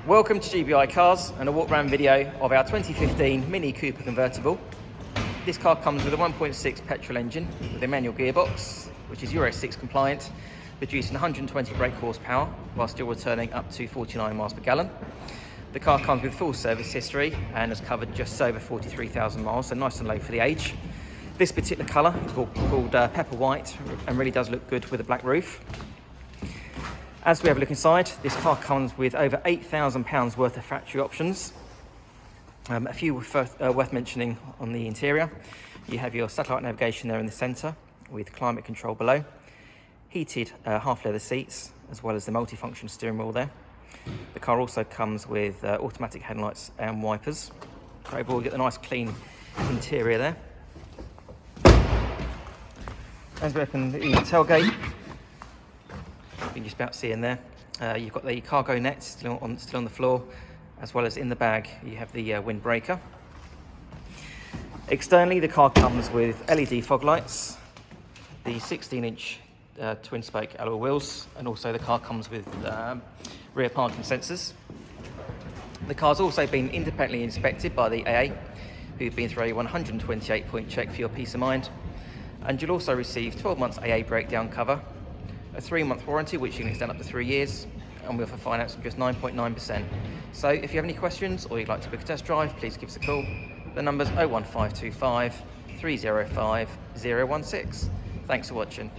Welcome to GBI Cars and a walk around video of our 2015 Mini Cooper Convertible. This car comes with a 1.6 petrol engine with a manual gearbox, which is Euro 6 compliant, producing 120 brake horsepower while still returning up to 49 miles per gallon. The car comes with full service history and has covered just over 43,000 miles, so nice and low for the age. This particular colour is called pepper white and really does look good with a black roof. As we have a look inside, this car comes with over £8,000 worth of factory options. A few worth mentioning on the interior. You have your satellite navigation there in the centre with climate control below, heated half leather seats, as well as the multifunction steering wheel there. The car also comes with automatic headlights and wipers. Overall, you get the nice clean interior there. As we open the tailgate, you can just about see in there. You've got the cargo net still on the floor, as well as in the bag you have the windbreaker. Externally, the car comes with LED fog lights, the 16-inch twin spoke alloy wheels, and also the car comes with rear parking sensors. The car's also been independently inspected by the AA, who've been through a 128-point check for your peace of mind. And you'll also receive 12 months AA breakdown cover, a 3-month warranty which you can extend up to 3 years, and we offer finance of just 9.9%. So if you have any questions or you'd like to book a test drive, please give us a call. The number's 01525 305 016. Thanks for watching.